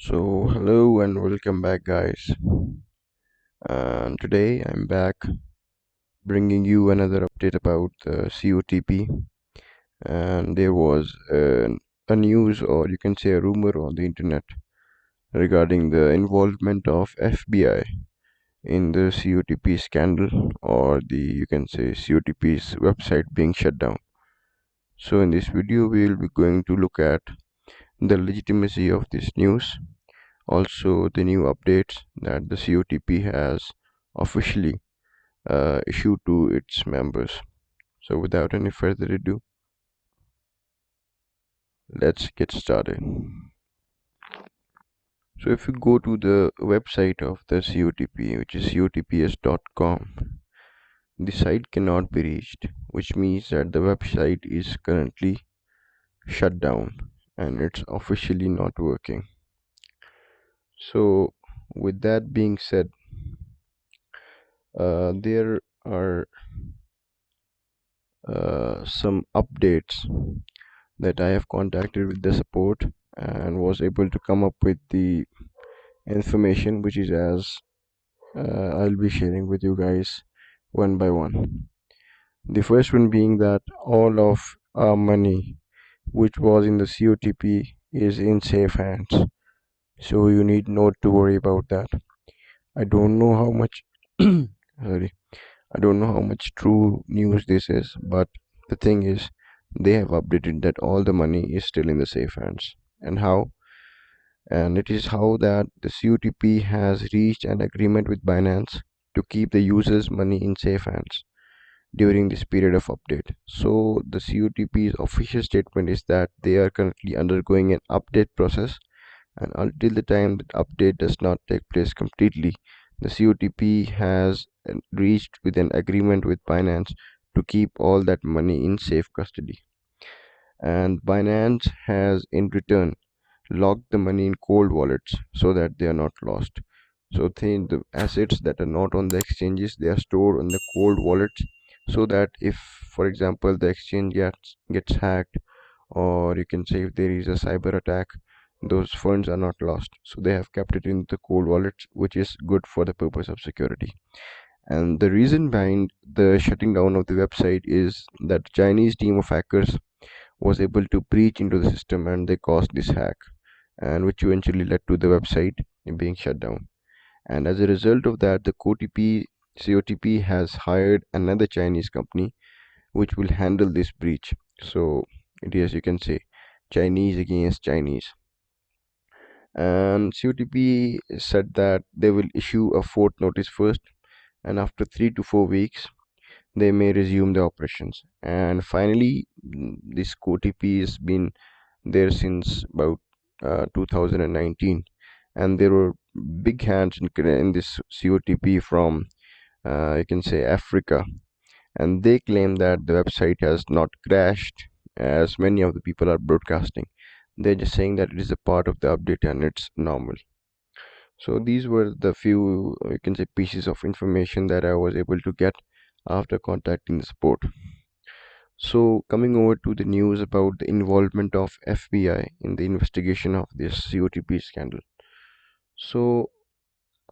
So, hello and welcome back, guys. And today I'm back bringing you another update about the COTP. And there was a news, or you can say a rumor on the internet regarding the involvement of FBI in the COTP scandal, or the you can say COTP's website being shut down. So, in this video, we will be going to look at the legitimacy of this news, also the new updates that the COTP has officially issued to its members. So without any further ado, let's get started. So if you go to the website of the COTP, which is COTPS.com, the site cannot be reached, which means that the website is currently shut down and it's officially not working. So with that being said, there are some updates that I have contacted with the support and was able to come up with the information, which is as I'll be sharing with you guys one by one. The first one being that all of our money which was in the COTP is in safe hands, so you need not to worry about that. I don't know how much sorry, I don't know how much true news this is, but the thing is, they have updated that all the money is still in the safe hands. And how? And it is how that the COTP has reached an agreement with Binance to keep the users' money in safe hands during this period of update. So the COTP's official statement is that they are currently undergoing an update process, and until the time that update does not take place completely, the COTP has reached with an agreement with Binance to keep all that money in safe custody. And Binance has in return locked the money in cold wallets so that they are not lost. So the assets that are not on the exchanges, they are stored on the cold wallets, so that if, for example, the exchange gets hacked, or you can say if there is a cyber attack, those funds are not lost. So they have kept it in the cold wallets, which is good for the purpose of security. And the reason behind the shutting down of the website is that the Chinese team of hackers was able to breach into the system and they caused this hack, and which eventually led to the website being shut down. And as a result of that, the COTP has hired another Chinese company which will handle this breach. So it is, you can say, Chinese against Chinese. And COTP said that they will issue a fourth notice first, and after 3 to 4 weeks, they may resume the operations. And finally, this COTP has been there since about 2019, and there were big hands in this COTP from you can say Africa, and they claim that the website has not crashed as many of the people are broadcasting. They're just saying that it is a part of the update and it's normal. So these were the few you can say pieces of information that I was able to get after contacting the support. So coming over to the news about the involvement of FBI in the investigation of this COTP scandal. So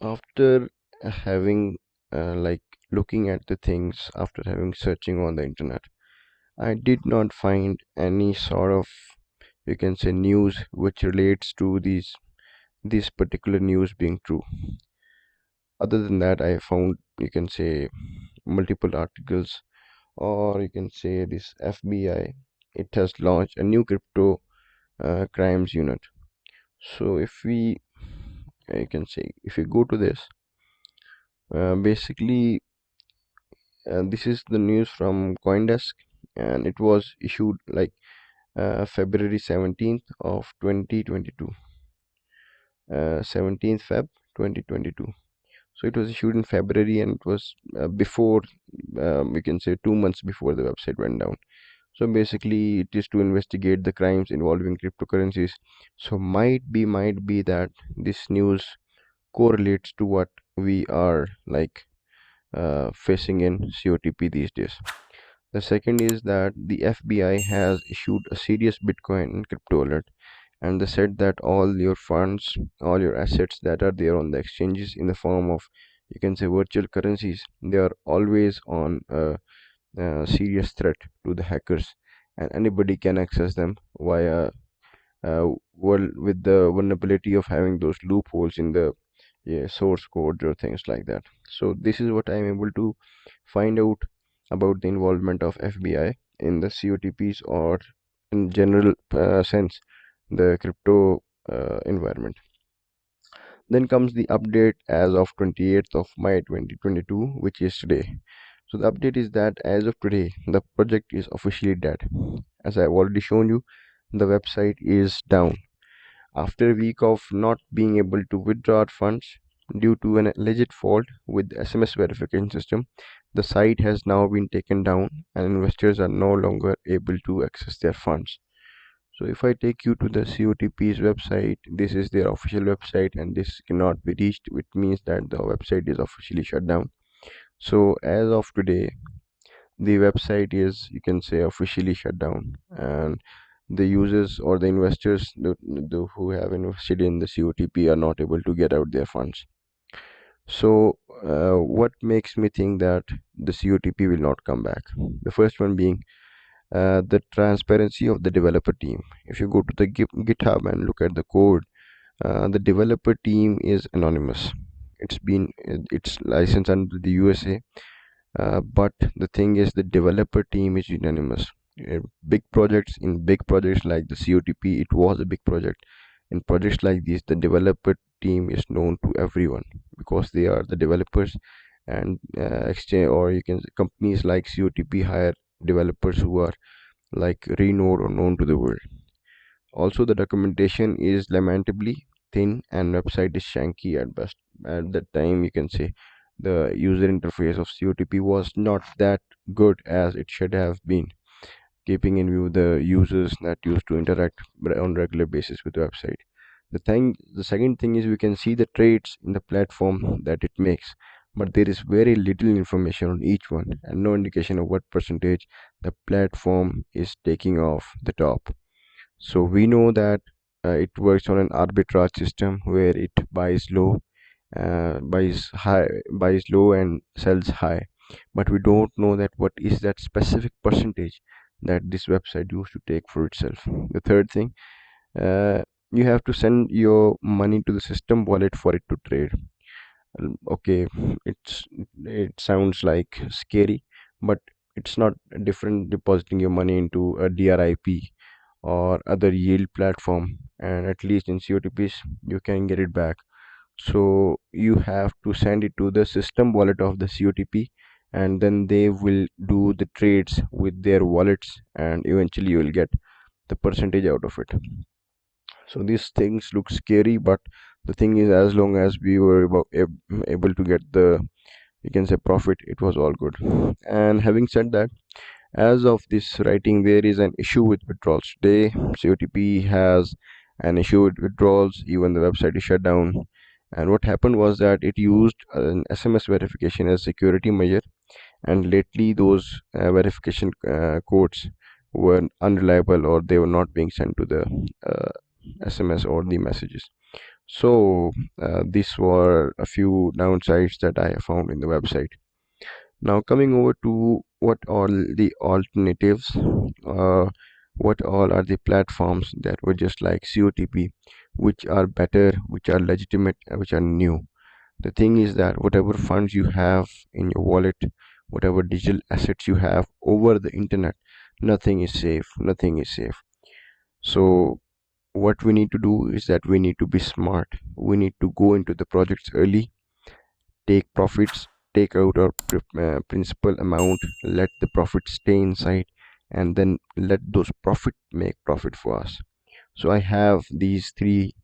after having like looking at the things, after having searching on the internet, I did not find any sort of you can say news which relates to this particular news being true. Other than that, I found you can say multiple articles, or you can say this FBI, it has launched a new crypto crimes unit. So if we you can say if we go to this, basically this is the news from Coindesk, and it was issued like February 17th of 2022, 17th Feb 2022. So it was issued in February, and it was before we can say 2 months before the website went down. So basically it is to investigate the crimes involving cryptocurrencies. So might be that this news correlates to what we are like facing in COTP these days. The second is that the FBI has issued a serious Bitcoin and crypto alert, and they said that all your funds, all your assets that are there on the exchanges in the form of, you can say, virtual currencies, they are always on a serious threat to the hackers, and anybody can access them via with the vulnerability of having those loopholes in the, yeah, source code or things like that. So this is what I'm able to find out about the involvement of FBI in the COTPs, or in general sense, the crypto environment. Then comes the update as of 28th of May 2022, which is today. So the update is that as of today, the project is officially dead. As I've already shown you, the website is down. After a week of not being able to withdraw our funds due to an alleged fault with the SMS verification system, the site has now been taken down and investors are no longer able to access their funds. So if I take you to the COTP's website, this is their official website and this cannot be reached, which means that the website is officially shut down. So as of today, the website is, you can say, officially shut down, and the users or the investors who have invested in the COTP are not able to get out their funds. So what makes me think that the COTP will not come back? The first one being the transparency of the developer team. If you go to the GitHub and look at the code, the developer team is anonymous. It's licensed under the USA, but the thing is, the developer team is unanimous. Big projects like the COTP, it was a big project. In projects like this, the developer team is known to everyone because they are the developers, and exchange, or you can say, companies like COTP hire developers who are like renowned or known to the world. Also, the documentation is lamentably thin and website is shanky at best. At that time, you can say the user interface of COTP was not that good as it should have been, keeping in view the users that used to interact on regular basis with the website. The second thing is, we can see the trades in the platform that it makes, but there is very little information on each one and no indication of what percentage the platform is taking off the top. So we know that it works on an arbitrage system where it buys low and sells high. But we don't know that what is that specific percentage that this website used to take for itself. The third thing, uh, you have to send your money to the system wallet for it to trade. Okay, it sounds like scary, but it's not different depositing your money into a DRIP or other yield platform, and at least in COTPs you can get it back. So you have to send it to the system wallet of the COTP, and then they will do the trades with their wallets, and eventually you will get the percentage out of it. So these things look scary, but the thing is, as long as we were able to get the, you can say, profit, it was all good. And having said that, as of this writing, there is an issue with withdrawals today. COTP has an issue with withdrawals, even the website is shut down. And what happened was that it used an SMS verification as security measure, and lately those verification codes were unreliable, or they were not being sent to the SMS or the messages. So these were a few downsides that I have found in the website. Now coming over to what are the alternatives, what all are the platforms that were just like COTP, which are better, which are legitimate, which are new. The thing is that whatever funds you have in your wallet, whatever digital assets you have over the internet, nothing is safe, nothing is safe. So what we need to do is that we need to be smart. We need to go into the projects early, take profits, take out our principal amount, let the profit stay inside, and then let those profit make profit for us. So I have these three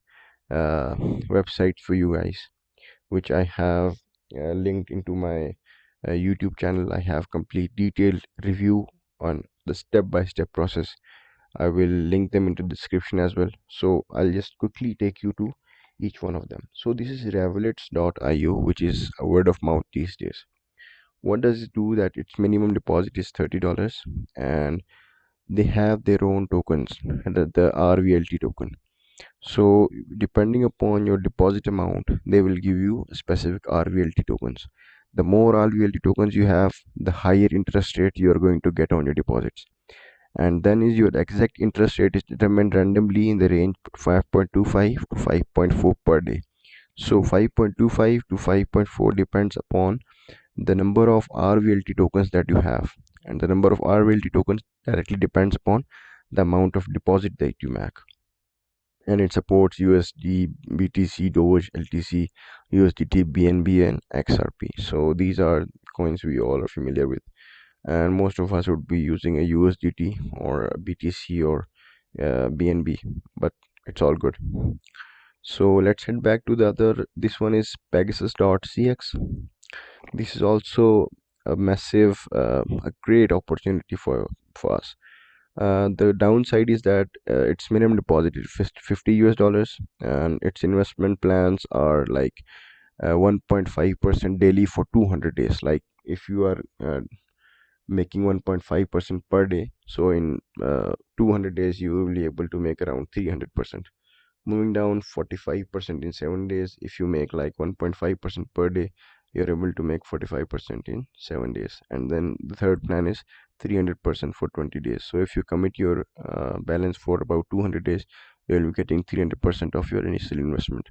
websites for you guys, which I have linked into my YouTube channel. I have complete detailed review on the step-by-step process. I will link them into the description as well. So I'll just quickly take you to each one of them. So this is Revolets.io, which is a word of mouth these days. What does it do? That its minimum deposit is $30, and they have their own tokens, the RVLT token. So depending upon your deposit amount, they will give you specific RVLT tokens. The more RVLT tokens you have, the higher interest rate you are going to get on your deposits. And then is your exact interest rate is determined randomly in the range 5.25 to 5.4 per day. So 5.25 to 5.4 depends upon the number of RVLT tokens that you have, and the number of RVLT tokens directly depends upon the amount of deposit that you make. And it supports USD, BTC, Doge, LTC, USDT, BNB, and XRP. So these are coins we all are familiar with, and most of us would be using a USDT or a BTC or BNB, but it's all good. So let's head back to the other. This one is PEGASUS.CX. This is also a massive, a great opportunity for us. The downside is that its minimum deposit is 50 US dollars, and its investment plans are like 1.5% daily for 200 days. Like if you are making 1.5% per day, so in 200 days you will be able to make around 300%. Moving down 45% in 7 days. If you make like 1.5% per day, you're able to make 45% in 7 days. And then the third plan is 300% for 20 days. So if you commit your balance for about 200 days, you'll be getting 300% of your initial investment.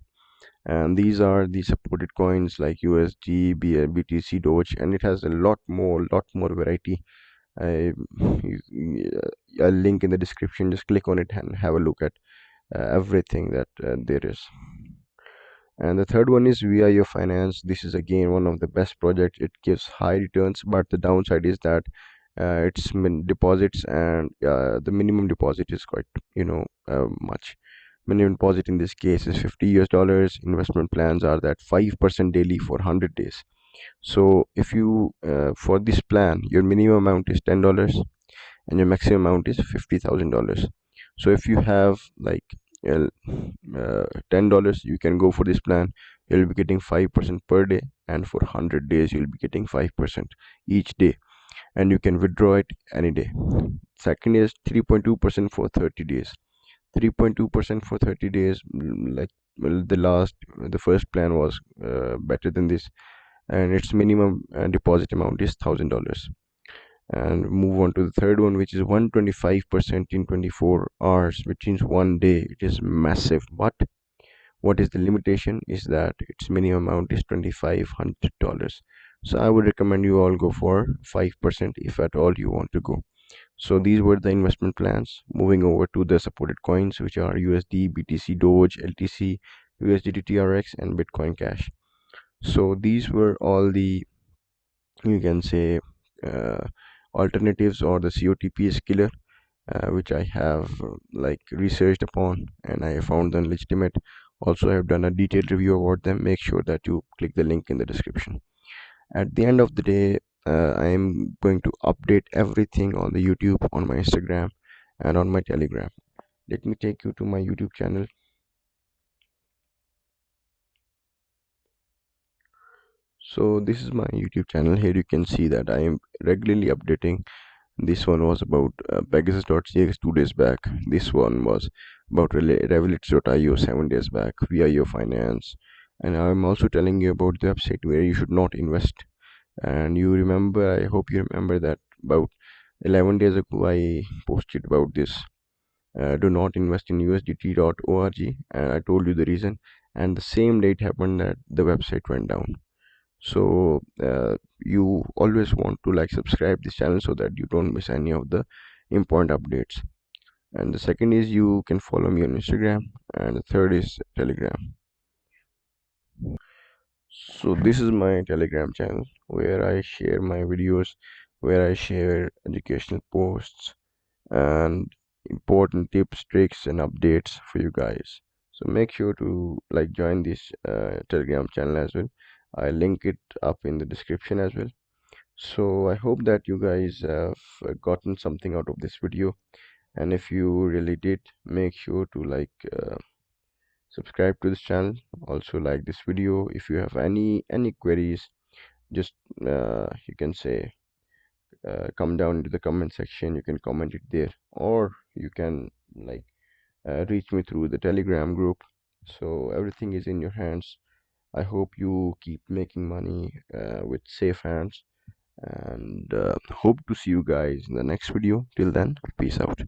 And these are the supported coins like USD, BTC, Doge, and it has a lot more variety. I, I'll link in the description. Just click on it and have a look at everything that there is. And the third one is via your finance. This is again one of the best projects. It gives high returns, but the downside is that its deposits and the minimum deposit is quite much. Minimum deposit in this case is 50 US dollars. Investment plans are that 5% daily for 100 days. So if you for this plan, your minimum amount is $10 and your maximum amount is $50,000. So if you have like uh, $10, you can go for this plan. You'll be getting 5% per day, and for 100 days you'll be getting 5% each day, and you can withdraw it any day. Second is 3.2% for 30 days. 3.2% for 30 days, like, well, the first plan was better than this, and its minimum deposit amount is $1,000. And move on to the third one, which is 125% in 24 hours, which means one day. It is massive, but what is the limitation is that its minimum amount is $2,500. So I would recommend you all go for 5% if at all you want to go. So these were the investment plans. Moving over to the supported coins, which are USD, BTC, Doge, LTC, USDT TRX, and Bitcoin Cash. So these were all the, you can say, uh, alternatives, or the COTPS killer, which I have like researched upon, and I found them legitimate. Also, I have done a detailed review about them. Make sure that you click the link in the description. At the end of the day, I am going to update everything on the YouTube, on my Instagram, and on my Telegram. Let me take you to my YouTube channel. So this is my YouTube channel. Here you can see that I am regularly updating. This one was about PEGASUS.CX 2 days back. This one was about Revolutes.io 7 days back, via your finance. And I'm also telling you about the website where you should not invest. And you remember, I hope you remember that about 11 days ago I posted about this. Do not invest in USDT.org, and I told you the reason. And the same day it happened that the website went down. So you always want to like subscribe this channel so that you don't miss any of the important updates. And the second is you can follow me on Instagram, and the third is Telegram. So this is my Telegram channel where I share my videos, where I share educational posts and important tips, tricks, and updates for you guys. So make sure to like join this Telegram channel as well. I link it up in the description as well. So I hope that you guys have gotten something out of this video, and if you really did, make sure to like subscribe to this channel. Also like this video. If you have any queries, just you can say come down into the comment section. You can comment it there, or you can like reach me through the Telegram group. So everything is in your hands. I hope you keep making money with safe hands, and hope to see you guys in the next video. Till then, peace out.